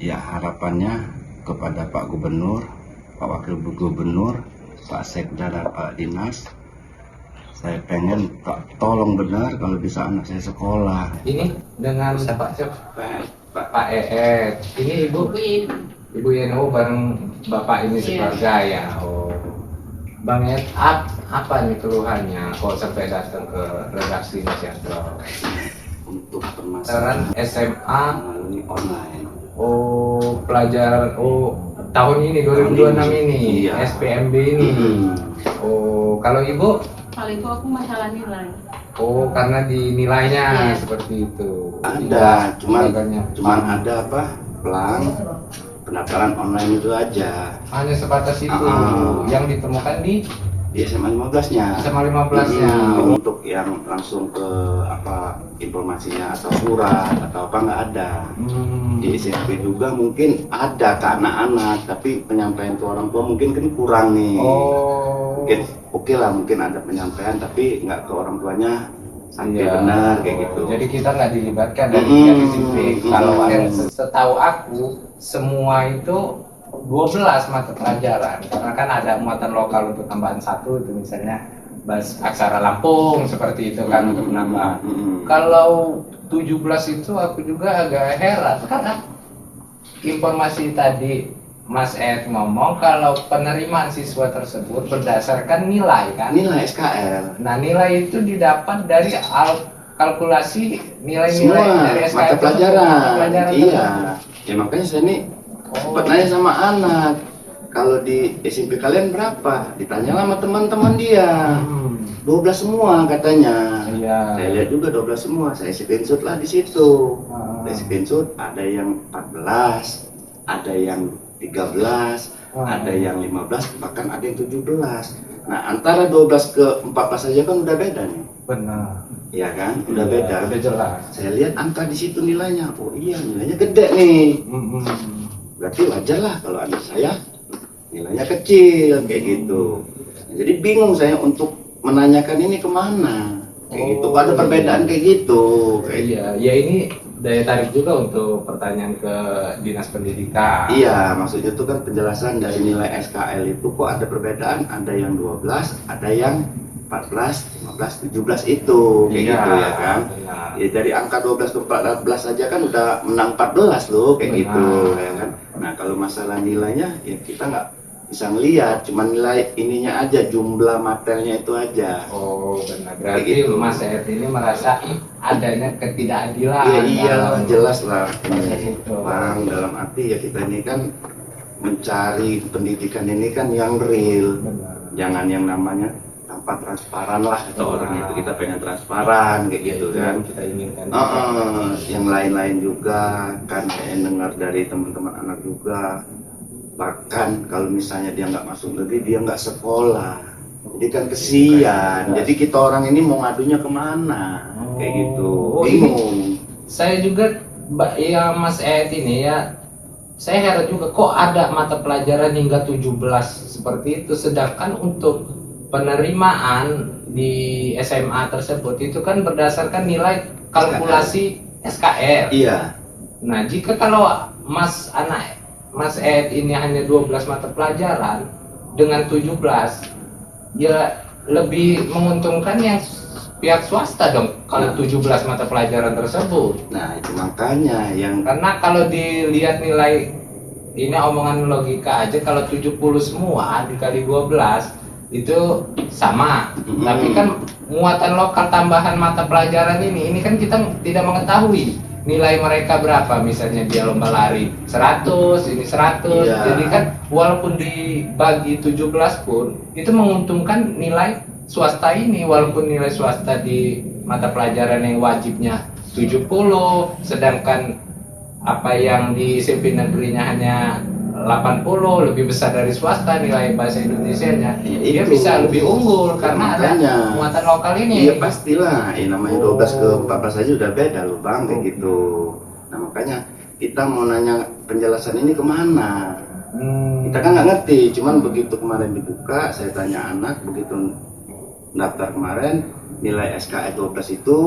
Ya, harapannya kepada Pak Gubernur, Pak Wakil Gubernur, Pak Sekda dan Pak Dinas, saya pengen tolong benar kalau bisa anak saya sekolah. Ini dengan Pak EE, ini Ibu Yeno bareng Bapak ini sekeluarga ya. Oh, Bang Ed, apa nih keluhannya kok sampai datang ke redaksi Inisiator? Untuk permasalahan SMA melalui online. Oh, pelajar tahun ini 2026 ini, iya. SPMB ini. Oh, kalau Ibu? Kalau itu aku masalah nilai. Oh, karena di nilainya Iya. seperti itu. Ada, cuman Cuman ada apa? Pelang pendaftaran online itu aja. hanya sebatas itu yang ditemukan di SMA 15-nya. SMA 15-nya. Untuk yang langsung ke apa informasinya atau surat atau apa nggak ada. Di SMP juga mungkin ada ke anak-anak, tapi penyampaian ke orang tua mungkin kan kurang nih. Oh. Mungkin oke lah, mungkin ada penyampaian tapi nggak ke orang tuanya sampai Iya. benar kayak gitu. Jadi kita nggak dilibatkan dari pihak SMP. Kalau yang setahu aku semua itu 12 mata pelajaran, karena kan ada muatan lokal untuk tambahan satu itu misalnya bahasa aksara Lampung seperti itu kan untuk menambah. Kalau 17 itu aku juga agak heran karena informasi tadi Mas Ed ngomong kalau penerimaan siswa tersebut berdasarkan nilai kan? Nilai SKL. Nah, nilai itu didapat dari kalkulasi nilai-nilai Semua dari SKL mata pelajaran. Iya. tersebut. Ya makanya saya nih sempat nanya sama anak, kalau di SMP kalian berapa? Ditanya sama teman-teman dia. 12 semua katanya. Iya. Saya lihat juga 12 semua. Saya screenshot lah di situ. Saya screenshot ada yang 14, ada yang 13, ada yang 15, bahkan ada yang 17. Nah, antara 12 ke 14 saja kan udah beda nih. Benar. Iya kan? Udah beda. Udah jelas. Saya lihat angka di situ nilainya. Oh iya, nilainya gede nih. Berarti wajar lah kalau anak saya nilainya kecil kayak gitu. Jadi bingung saya untuk menanyakan ini kemana kayak gitu. Ada perbedaan kayak gitu. Iya, ya ini daya tarik juga untuk pertanyaan ke Dinas Pendidikan. Iya, maksudnya itu kan penjelasan dari nilai SKL itu kok ada perbedaan, ada yang 12, ada yang 14, 15, 17 itu kayak gitu ya kan. Benar. Ya dari angka 12 ke 14 saja kan udah menang 14 loh kayak gitu ya kan. Nah, kalau masalah nilainya ya kita nggak bisa ngelihat, cuma nilai ininya aja, jumlah materinya itu aja. Oh, benar. Berarti gitu. Mas Ed ini merasa adanya ketidakadilan. Iya, iya, jelas lah. Gitu. Bang, dalam arti ya kita ini kan mencari pendidikan ini kan yang real. Benar. Jangan yang namanya tanpa transparan lah kata orang itu. Kita pengen transparan kayak gitu kan. Kita inginkan. Yang lain-lain juga kan saya dengar dari teman-teman anak juga, bahkan kalau misalnya dia nggak masuk negeri dia nggak sekolah, jadi kan kesian. Jadi kita orang ini mau ngadunya kemana kayak gitu, bingung. Saya juga ya Mas Ed ini ya, saya heran juga kok ada mata pelajaran hingga 17 seperti itu, sedangkan untuk penerimaan di SMA tersebut itu kan berdasarkan nilai kalkulasi SKL. Iya. Nah, jika kalau Mas Ed ini hanya 12 mata pelajaran dengan 17, ya lebih menguntungkan yang pihak swasta dong kalau 17 mata pelajaran tersebut. Nah, itu makanya yang Karena kalau dilihat nilai, ini omongan logika aja, kalau 70 semua dikali 12 itu sama. Tapi kan muatan lokal tambahan mata pelajaran ini kan kita tidak mengetahui nilai mereka berapa, misalnya dia lomba lari 100, ini 100. Iya. Jadi kan walaupun dibagi 17 pun itu menguntungkan nilai swasta ini, walaupun nilai swasta di mata pelajaran yang wajibnya 70, sedangkan apa yang di SMP negerinya hanya 80, lebih besar dari swasta nilai bahasa Indonesianya. Dia bisa lebih unggul karena ada muatan lokal ini. Iya pastilah, namanya 12 ke 14 aja udah beda loh Bang, kayak gitu. Nah makanya kita mau nanya penjelasan ini kemana? Kita kan nggak ngerti, cuman begitu kemarin dibuka, saya tanya anak, begitu daftar kemarin, nilai SKS 12 itu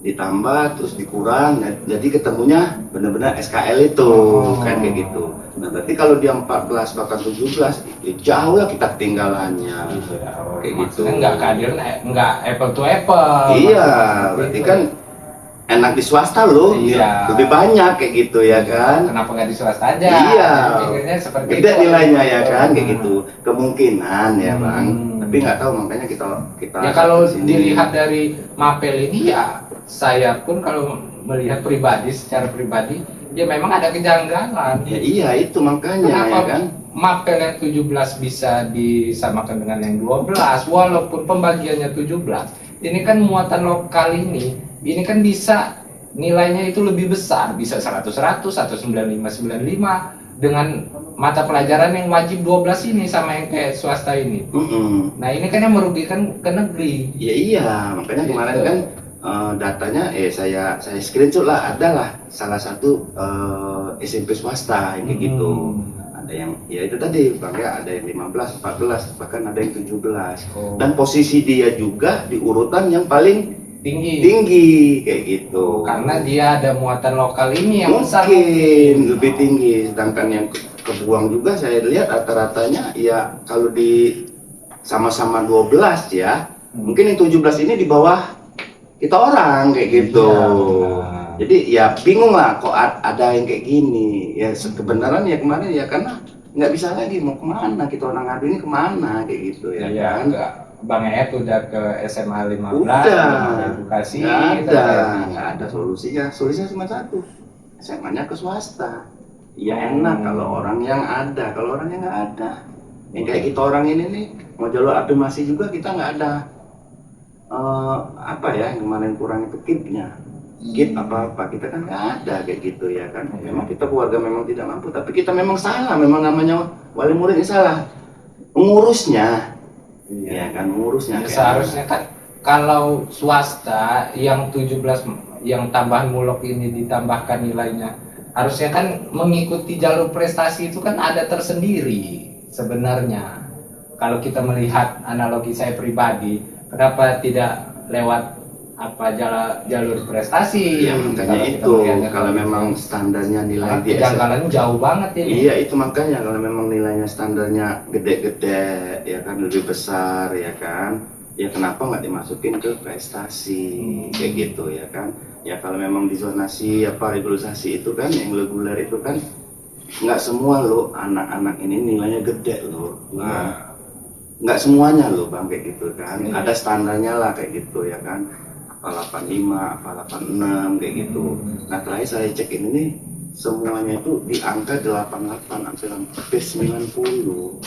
ditambah terus dikurang, jadi ketemunya benar-benar SKL itu kan kayak gitu. Nah berarti kalau dia 14 bahkan 17 itu jauh lah kita ketinggalannya kayak gitu. Nggak keadilan, nggak apple to apple. Iya, berarti kan enak di swasta loh, Iya. lebih banyak kayak gitu ya kan. Kenapa nggak di swasta aja? Iya, Pikirnya seperti gede itu. nilainya ya kan kayak gitu, kemungkinan ya bang. Tapi nggak tahu, makanya kita Ya kalau kesini. dilihat dari Mapel ini ya, saya pun kalau melihat pribadi, secara pribadi, ya memang ada kejanggalan. Ya iya itu makanya Kenapa ya kan. Mapel yang 17 bisa disamakan dengan yang 12 walaupun pembagiannya 17. Ini kan muatan lokal ini kan bisa nilainya itu lebih besar, bisa 100-100 atau 95-95 dengan mata pelajaran yang wajib 12 ini sama yang kayak swasta ini. Nah, ini kan yang merugikan ke negeri. Ya iya, makanya kemarin Gitu. kan datanya saya screenshot lah, adalah salah satu SMP swasta yang kayak gitu. Ada yang ya itu tadi Bang ya, ada yang 15, 14, bahkan ada yang 17. Oh. Dan posisi dia juga di urutan yang paling tinggi kayak gitu. karena dia ada muatan lokal ini yang besar. Mungkin lebih tinggi, sedangkan yang kebuang juga saya lihat rata-ratanya ya kalau di sama-sama 12 ya, mungkin yang 17 ini di bawah kita orang kayak gitu. Iya. Jadi ya bingung lah kok ada yang kayak gini. Ya kebenaran ya kemarin ya karena nggak bisa lagi mau kemana, kita orang ngadu ini kemana kayak gitu ya Iya, kan. enggak. Bang Ed udah ke SMA 15, Udah, edukasi, nggak ada solusinya. Solusinya cuma satu, SMA-nya ke swasta. Ya enak kalau orang yang ada, kalau orang yang nggak ada. Yang kayak kita orang ini nih, mau jalur afirmasi juga kita nggak ada. Apa ya yang kemarin kurang itu KIP-nya. KIP apa-apa, kita kan nggak ada kayak gitu ya kan. Memang kita keluarga memang tidak mampu, tapi kita memang salah, memang namanya wali muridnya salah. Mengurusnya. Ya kan ngurusnya Ya, seharusnya kan kalau swasta yang 17 yang tambahan mulok ini ditambahkan nilainya, harusnya kan mengikuti jalur prestasi itu kan ada tersendiri sebenarnya. Kalau kita melihat analogi saya pribadi, kenapa tidak lewat jalur prestasi? Ya makanya itu kalau memang standarnya nilai di kejanggalannya jauh banget ini. Iya itu makanya kalau memang nilainya standarnya gede-gede ya kan, lebih besar ya kan, ya kenapa nggak dimasukin ke prestasi kayak gitu ya kan. Ya kalau memang di zonasi regularisasi itu kan, yang reguler itu kan nggak semua loh anak-anak ini nilainya gede loh. Nggak semuanya loh bang kayak gitu kan, ada standarnya lah kayak gitu ya kan, apa 85, apa 86 kayak gitu. Nah terakhir saya cek ini nih semuanya itu di angka 88 hampir 90.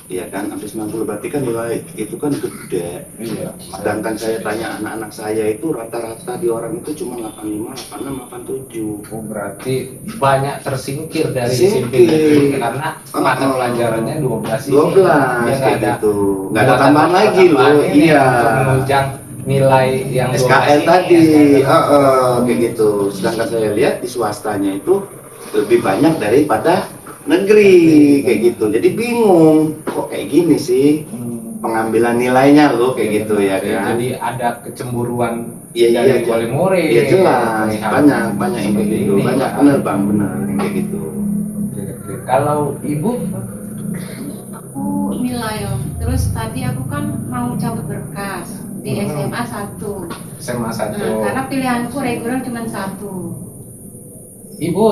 Iya kan, hampir 90, berarti kan nilai itu kan gede. Iya. Sedangkan saya tanya anak-anak saya itu rata-rata di orang itu cuma 85, 86, 87. Oh, berarti banyak tersingkir dari Singkir. SMP negeri karena mata pelajarannya 12 ini. 12 Dia nggak kayak ada gitu. Nggak ada muatan tambahan lagi loh. tambahan ini Iya. untuk menunjang nilai yang 12 SKL ini, tadi, SKL. kayak gitu. Sedangkan saya lihat di swastanya itu lebih banyak daripada negeri kayak gitu. Jadi bingung, kok kayak gini sih pengambilan nilainya loh kayak gitu ya kan. Jadi ada kecemburuan Iya, dari iya, wali murid. Iya jelas, Melihat banyak yang kayak seperti gitu, ini, banyak kan. bener bang, bener yang kayak gitu. Kalau ibu Aku nilai Om. Terus tadi aku kan mau cabut berkas di SMA 1. SMA 1. Karena pilihanku reguler cuma 1. Ibu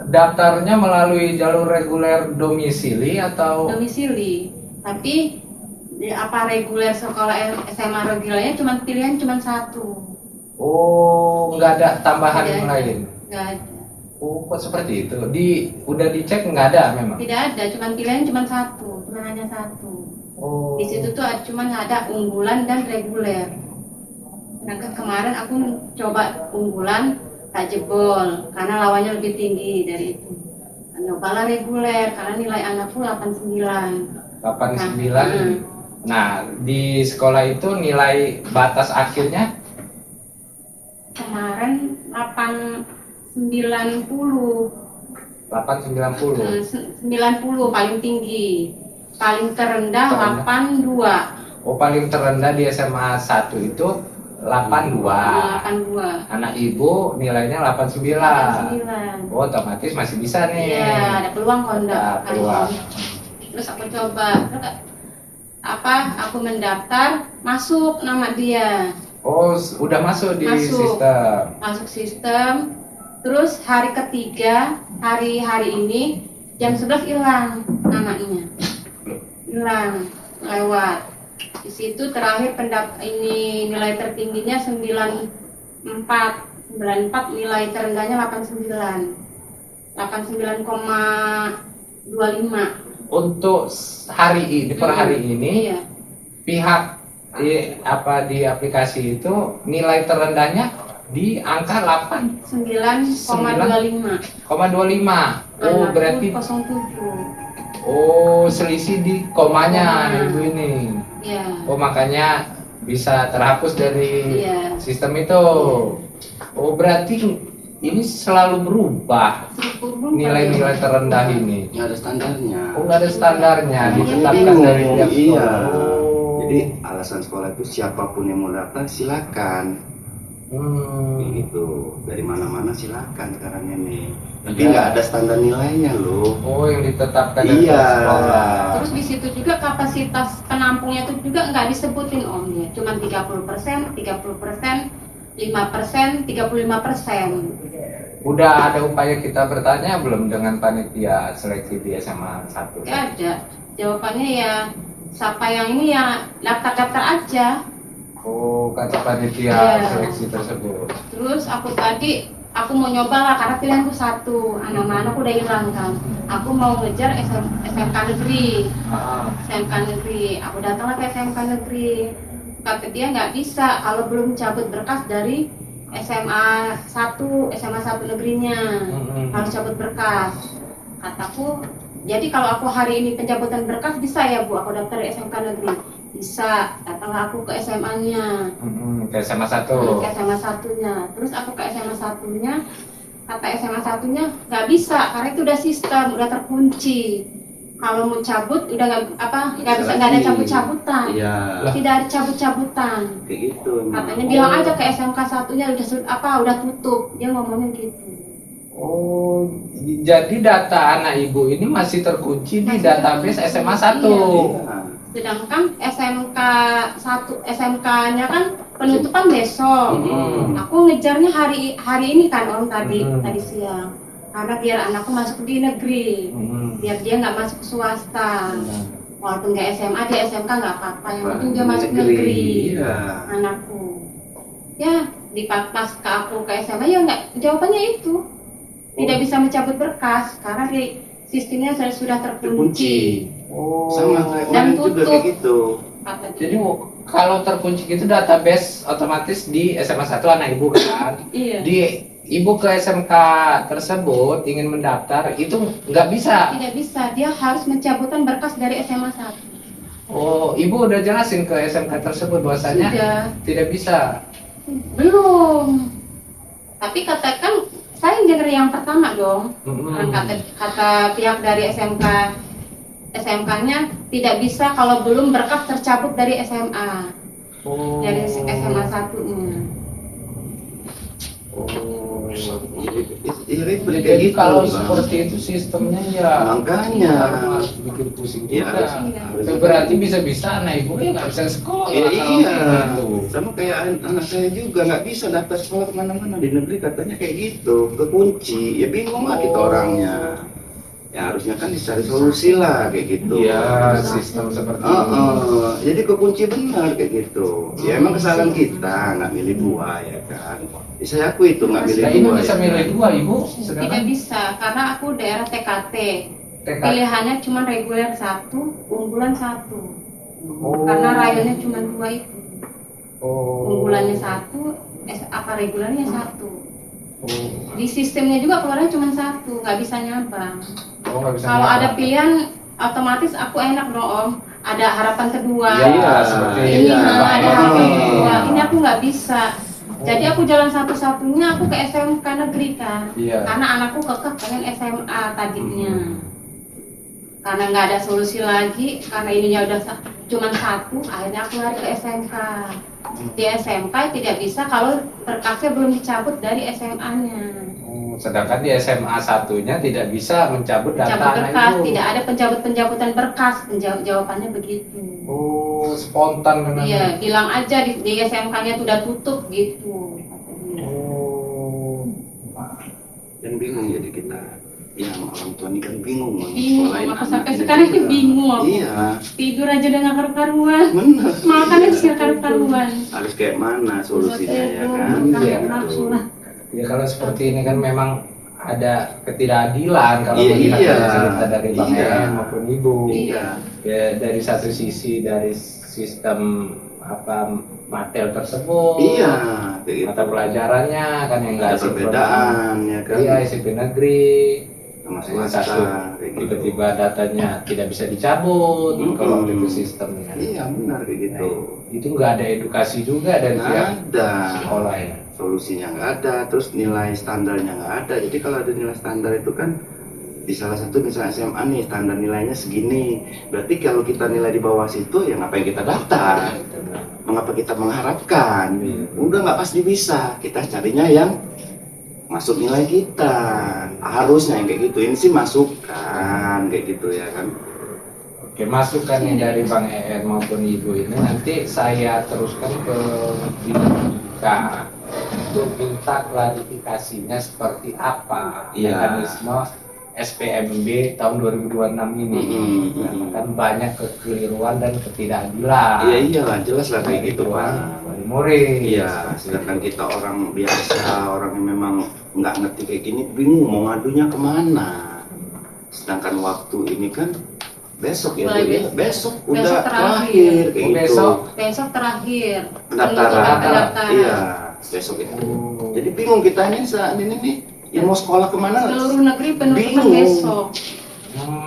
daftarnya melalui jalur reguler domisili atau Domisili. Tapi reguler sekolah SMA regulernya pilihan cuma 1. oh nggak ada tambahan Tidak ada. lain? Nggak ada. Oh kok seperti itu? Udah dicek nggak ada memang? Tidak ada, pilihan cuma 1, cuma hanya 1. Oh. Di situ tuh cuma ada unggulan dan reguler. Sedangkan kemarin aku coba unggulan tak jebol karena lawannya lebih tinggi dari itu. Nyobalah reguler karena nilai anakku 89. 89. Nah, di sekolah itu nilai batas akhirnya Kemarin 890. 890. 90 paling tinggi. Paling terendah 82. Oh, paling terendah di SMA 1 itu 82. 82. Anak ibu nilainya 89. 89. Oh, otomatis masih bisa nih. Iya, ada peluang kok enggak. Ada peluang. Terus aku coba, aku mendaftar, masuk nama dia. Oh, udah masuk di Masuk. sistem. Masuk sistem. Terus hari ketiga, hari ini jam 11 hilang namanya. Hilang, lewat. Di situ terakhir ini nilai tertingginya 94. 94, nilai terendahnya 89. 89,25. Untuk hari ini, per hari ini, Iya. pihak di aplikasi itu nilai terendahnya di angka 9,25. 8,25. Oh, Anakku berarti 07. selisih di komanya ibu ini. Iya. Oh, makanya bisa terhapus dari Iya. sistem itu. Oh, berarti ini selalu berubah nilai-nilai terendah ini. Nggak ada standarnya. Oh, nggak ada standarnya, Iya. ditetapkan dari pihak Iya. sekolah. Oh. Jadi alasan sekolah itu siapapun yang mau daftar silakan. Gitu. Dari mana-mana silakan sekarang ini. Tapi Iya. nggak ada standar nilainya loh. Oh, yang ditetapkan dari Iya. pihak sekolah. Terus di situ juga kapasitas penampungnya itu juga nggak disebutin Om ya, cuma 30%, 30%, 5%, 35%. Udah ada upaya kita bertanya belum dengan panitia seleksi di SMA 1? Nggak ada. Jawabannya ya, siapa yang ini ya daftar-daftar aja. Oh, kata panitia Iya. seleksi tersebut. Terus aku mau nyoba lah karena pilihanku satu, anak-anak udah hilang kan. Aku mau ngejar SMK negeri. SMK negeri, aku datanglah ke SMK negeri. Kata dia nggak bisa kalau belum cabut berkas dari SMA 1 negerinya, harus cabut berkas. Kataku, jadi kalau aku hari ini pencabutan berkas bisa ya Bu, aku daftar di SMK negeri. Bisa, datanglah aku ke SMA-nya. Ke SMA 1. Ke SMA 1-nya. Terus aku ke SMA 1-nya, kata SMA 1-nya nggak bisa karena itu udah sistem, udah terkunci. Kalau mau cabut udah nggak ada cabut-cabutan. Iya. Tidak ada cabut-cabutan. Kayak gitu. Katanya bilang aja ke SMK 1-nya udah tutup. Dia ngomongnya gitu. Oh, jadi data anak ibu ini masih terkunci di database SMA 1. Iya. Sedangkan SMK-nya kan penutupan besok. Aku ngejarnya hari ini kan Om tadi siang. Karena biar anakku masuk di negeri, biar dia nggak masuk swasta. Walaupun nggak SMA, dia SMK nggak apa-apa. Yang penting dia masuk negeri. Iya. Anakku. Ya, pas ke aku ke SMA ya nggak. Jawabannya itu tidak bisa mencabut berkas karena sistemnya sudah terkunci. Oh. Sama kayak Dan kemarin juga tutup. kayak gitu. Kata dia. Jadi kalau terkunci itu database otomatis di SMA 1 anak ibu kan. Iya. Di ibu ke SMK tersebut ingin mendaftar itu nggak bisa. Tidak bisa, dia harus mencabutan berkas dari SMA 1. Oh, ibu udah jelasin ke SMK tersebut bahwasanya Sudah. tidak bisa. Belum. Tapi katakan saya dengar yang pertama dong. Kata pihak dari SMK-nya tidak bisa kalau belum berkas tercabut dari SMA. Oh. Dari SMA 1-nya. Oh. Iya, kayak Jadi gitu. kalau Bang. seperti itu sistemnya ya Makanya. harus bikin pusing Iya, juga. harus. Itu berarti bisa-bisa anak ibu ya nggak bisa sekolah. Iya, kalau iya. gitu. Sama kayak anak saya juga nggak bisa daftar sekolah kemana-mana di negeri katanya kayak gitu, kekunci. Ya bingung lah kita orangnya. Ya harusnya kan dicari solusi lah kayak gitu. Iya, sistem seperti ini. Jadi kekunci benar kayak gitu. Ya emang kesalahan kita nggak milih dua ya kan. Ya, saya akui itu nggak milih Nah, ibu dua. bisa ya milih kan? dua, ibu. Tidak Sedangkan bisa karena aku daerah TKT. TK. Pilihannya cuma reguler 1, unggulan 1. Oh. Karena rayonnya cuma 2 itu. Oh. Unggulannya 1, regulernya 1. Oh. Di sistemnya juga keluarnya cuma 1, nggak bisa nyabang. Oh, nggak bisa Kalau nyabang. ada pilihan, otomatis aku enak dong Om. Ada harapan kedua. Iya, seperti Ini iya. ada harapan kedua. Oh. Ini aku nggak bisa. Jadi aku jalan satu-satunya aku ke SMK negeri kan. Iya. Karena anakku kekeh pengen SMA tadinya. Karena nggak ada solusi lagi, karena ininya udah cuma 1, akhirnya aku lari ke SMK. Di SMK tidak bisa kalau berkasnya belum dicabut dari SMA-nya. Sedangkan di SMA satunya tidak bisa mencabut data Cabut anak berkas, itu. tidak ada pencabutan berkas, jawabannya begitu. Oh, spontan memang. Iya, bilang aja di SMK-nya sudah tutup gitu. Kata dia. Oh. Dan bingung jadi kita. Ya orang tua ini kan bingung. Bingung, sekolahin aku anak sampai ini sekarang juga. bingung aku. Iya, Tidur aja dengan karu-karuan. benar. Makan aja karu-karuan. Harus kayak mana solusinya ya kan? Iya, nafsu lah. Ya kalau seperti ini kan memang ada ketidakadilan kalau Iya, melihat iya. dari cerita dari Bang Iya. Em maupun Ibu. Iya. Ya dari satu sisi dari sistem materi tersebut. Iya, kayak gitu. Mata pelajarannya kan yang nggak Ada perbedaan ya kan? Iya, SMP negeri. Sama Yang swasta, satu kayak gitu. tiba-tiba datanya tidak bisa dicabut kalau Mm-mm. itu sistemnya. Iya benar kayak gitu. Itu nggak ada edukasi juga dari Nggak pihak ada. sekolah ya. Solusinya nggak ada, terus nilai standarnya nggak ada. Jadi kalau ada nilai standar itu kan di salah satu misalnya SMA nih standar nilainya segini. Berarti kalau kita nilai di bawah situ ya ngapain kita daftar? Mengapa kita mengharapkan? Udah nggak pasti bisa. Kita carinya yang masuk nilai kita. Harusnya yang kayak gitu. Ini sih masukan kayak gitu ya kan. Oke, masukan nih dari Bang ER maupun Ibu ini nanti saya teruskan ke Bika untuk minta klarifikasinya seperti apa Iya. mekanisme SPMB tahun 2026 ini. Karena kan banyak kekeliruan dan ketidakadilan. Iya iyalah jelas lah kayak gitu Pak. Dari murid. Iya, sedangkan kita orang biasa, orang yang memang nggak ngerti kayak gini, bingung mau ngadunya kemana. Sedangkan waktu ini kan besok ya, Mulai Bu, ya? besok. Besok Besok udah terakhir. kayak Oh, gitu. besok. Besok terakhir. Pendaftaran. Pendaftaran. Iya, besok itu. Oh. Jadi bingung kita ini saat ini nih, yang mau sekolah kemana? Seluruh negeri penutupan Bingung. besok.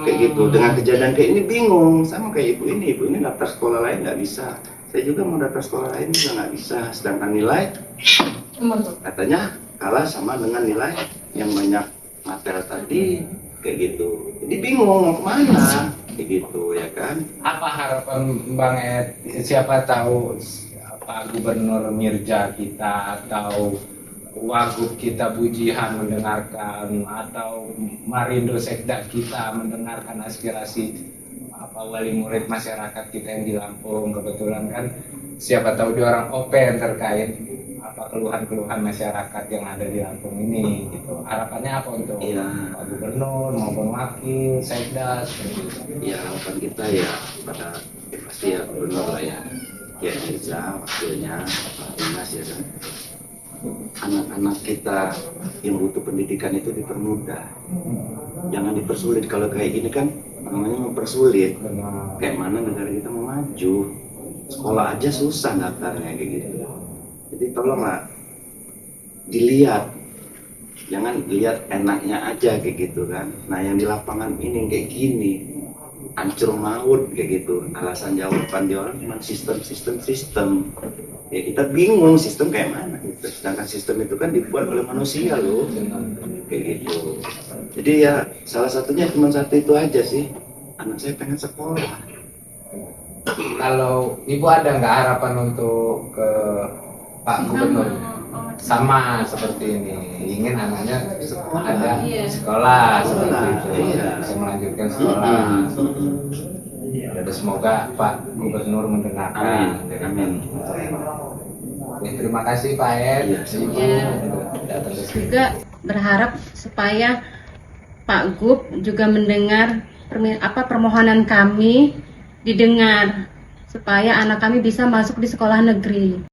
Kayak gitu. Dengan kejadian kayak ini bingung. Sama kayak ibu ini daftar sekolah lain nggak bisa. Saya juga mau daftar sekolah lain juga nggak bisa. Sedangkan nilai katanya kalah sama dengan nilai yang banyak materi tadi kayak gitu. Jadi bingung mau kemana kayak gitu ya kan. Apa harapan Bang Ed? Siapa tahu Pak Gubernur Mirja kita atau Wagub kita Bujihan mendengarkan atau Marindo Sekda kita mendengarkan aspirasi wali murid masyarakat kita yang di Lampung. Kebetulan kan siapa tahu dia orang open terkait keluhan-keluhan masyarakat yang ada di Lampung ini gitu. Harapannya apa untuk Iya. Pak Gubernur maupun wakil Sekda seperti itu? Ya harapan kita ya pada pasti ya benar lah ya. Ya Mirza wakilnya Pak Dinas ya kan. Anak-anak kita yang butuh pendidikan itu dipermudah. Jangan dipersulit. Kalau kayak gini kan namanya mempersulit. Benar. Kayak mana negara kita mau maju, sekolah aja susah daftarnya kayak gitu. Jadi tolonglah dilihat, jangan lihat enaknya aja kayak gitu kan. Nah yang di lapangan ini kayak gini, hancur maut kayak gitu. Alasan jawaban dia orang cuma sistem. Ya kita bingung sistem kayak mana gitu. Sedangkan sistem itu kan dibuat oleh manusia loh, kayak gitu. Jadi ya salah satunya cuma satu itu aja sih. Anak saya pengen sekolah. Kalau Ibu ada nggak harapan untuk ke Pak Gubernur? Sama seperti ini, ingin anaknya ada Iya. sekolah seperti itu, Iya. bisa melanjutkan sekolah. Dan semoga Pak Gubernur mendengarkan. Amin. Oke, terima kasih Pak Ed, Iya, Ibu iya. datang ke sini. Juga berharap supaya Pak Gub juga mendengar permohonan kami didengar supaya anak kami bisa masuk di sekolah negeri.